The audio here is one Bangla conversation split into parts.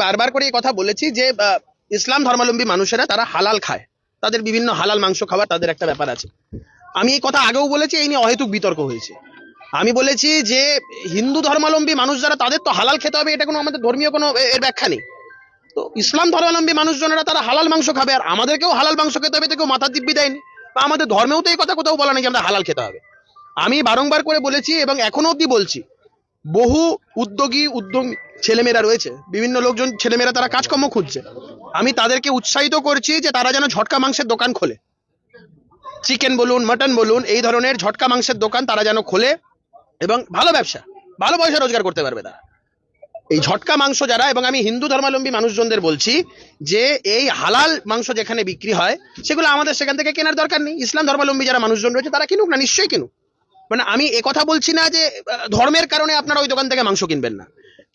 বারবার করে এই কথা বলেছি যে ইসলাম ধর্মাবলম্বী মানুষেরা তারা হালাল খায়, তাদের বিভিন্ন হালাল মাংস খাওয়ার তাদের একটা ব্যাপার আছে। আমি এই কথা আগেও বলেছি, এই নিয়ে অহেতুক বিতর্ক হয়েছে। আমি বলেছি যে হিন্দু ধর্মাবলম্বী মানুষ যারা, তাদের তো হালাল খেতে হবে, এটা কোনো আমাদের ধর্মীয় কোনো এর ব্যাখ্যা নেই। তো ইসলাম ধর্মাবলম্বী মানুষজনেরা তারা হালাল মাংস খাবে, আর আমাদেরকেও হালাল মাংস খেতে হবে, তো কেউ মাথার দিব্যি দেয়নি। বা আমাদের ধর্মেও তো এই কথা কোথাও বলা নেই যে আমরা হালাল খেতে হবে। আমি বারংবার করে বলেছি এবং এখনো অব্দি বলছি, বহু উদ্যোগী ছেলেমেয়েরা রয়েছে, বিভিন্ন লোকজন ছেলেমেয়েরা তারা কাজকর্ম খুঁজছে। আমি তাদেরকে উৎসাহিত করছি যে তারা যেন ঝটকা মাংসের দোকান খোলে, চিকেন বলুন, মটন বলুন, এই ধরনের ঝটকা মাংসের দোকান তারা যেন খোলে এবং ভালো ব্যবসা, ভালো পয়সা রোজগার করতে পারবে তারা এই ঝটকা মাংস যারা। এবং আমি হিন্দু ধর্মাবলম্বী মানুষজনদের বলছি যে এই হালাল মাংস যেখানে বিক্রি হয় সেগুলো আমাদের সেখান থেকে কেনার দরকার নেই। ইসলাম ধর্মাবলম্বী যারা মানুষজন রয়েছে তারা কিনুক না, নিশ্চয়ই কিনুক। মানে আমি কথা বলছি না যে ধর্মের কারণে আপনারা ওই দোকান থেকে মাংস কিনবেন না,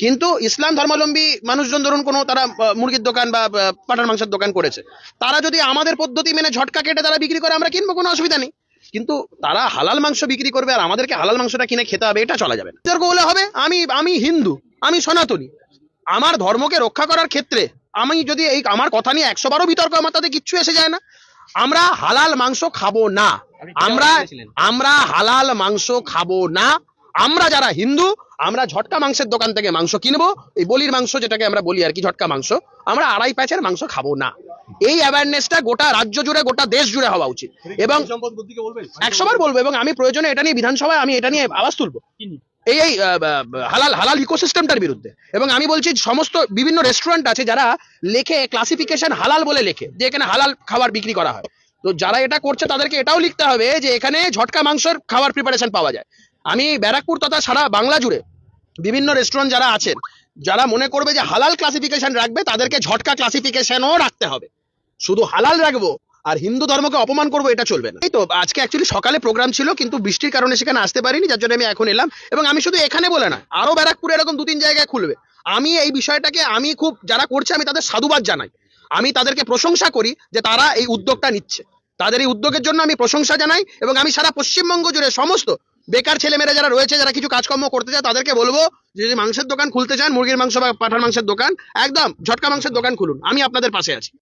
কিন্তু ইসলাম ধর্মাবলম্বী মানুষজন ধরুন কোনো তারা মুরগির দোকান বা পাঠার মাংসের দোকান করেছে, তারা যদি আমাদের পদ্ধতি মেনে ঝটকা কেটে তারা বিক্রি করে, আমরা কিনবো, কোনো অসুবিধা নেই। কিন্তু তারা হালাল মাংস বিক্রি করবে আর আমাদেরকে হালাল মাংসটা কিনে খেতে হবে, এটা চলা যাবে না। বিতর্ক হলে হবে, আমি হিন্দু, আমি সনাতনী, আমার ধর্মকে রক্ষা করার ক্ষেত্রে আমি যদি এই আমার কথা নিয়ে 100 বারও বিতর্ক, আমার তাতে কিচ্ছু এসে যায় না। আমরা হালাল মাংস খাবো না, আমরা হালাল মাংস খাবো না। আমরা যারা হিন্দু, আমরা ঝটকা মাংসের দোকান থেকে মাংস কিনবো, এই বলির মাংস যেটাকে আমরা বলি আর কি, ঝটকা মাংস, আমরা আড়াই প্যাচের মাংস খাবো না। এই অ্যাওয়ারনেসটা গোটা রাজ্য জুড়ে, গোটা দেশ জুড়ে হওয়া উচিত এবং 100 বার বলবো। এবং আমি প্রয়োজনে এটা নিয়ে বিধানসভায় আমি এটা নিয়ে আওয়াজ তুলবো, এই হালাল ইকোসিস্টেমটার বিরুদ্ধে। এবং আমি বলছি সমস্ত বিভিন্ন রেস্টুরেন্ট আছে যারা লেখে ক্লাসিফিকেশন হালাল বলে লেখে যে এখানে হালাল খাবার বিক্রি করা হয়, তো যারা এটা করছে তাদেরকে এটাও লিখতে হবে যে এখানে ঝটকা মাংসের খাবার প্রিপারেশন পাওয়া যায়। আমি ব্যারাকপুর তথা সারা বাংলা জুড়ে বিভিন্ন রেস্টুরেন্ট যারা আছেন, যারা মনে করবে যে হালাল ক্লাসিফিকেশন রাখবে, তাদেরকে ঝটকা ক্লাসিফিকেশনও রাখতে হবে। শুধু হালাল রাখবো আর হিন্দু ধর্মকে অপমান করবো, এটা চলবে না। এই তো আজকে অ্যাকচুয়ালি সকালে প্রোগ্রাম ছিল, কিন্তু বৃষ্টির কারণে সেখানে আসতে পারিনি, যার জন্য আমি এখন এলাম। এবং আমি শুধু এখানে বলে না, আরো ব্যারাকপুরে এরকম 2-3 জায়গায় খুলবে। আমি এই বিষয়টাকে আমি খুব, যারা করছে আমি তাদের সাধুবাদ জানাই, আমি তাদেরকে প্রশংসা করি যে তারা এই উদ্যোগটা নিচ্ছে। তাদের এই উদ্যোগের জন্য আমি প্রশংসা জানাই। এবং আমি সারা পশ্চিমবঙ্গ জুড়ে সমস্ত বেকার ছেলেমেয়েরা যারা রয়েছে, যারা কিছু কাজকর্ম করতে চায়, তাদেরকে বলবো যে যদি মাংসের দোকান খুলতে চান, মুরগির মাংস বা পাঠার মাংসের দোকান, একদম ঝটকা মাংসের দোকান খুলুন, আমি আপনাদের পাশে আছি।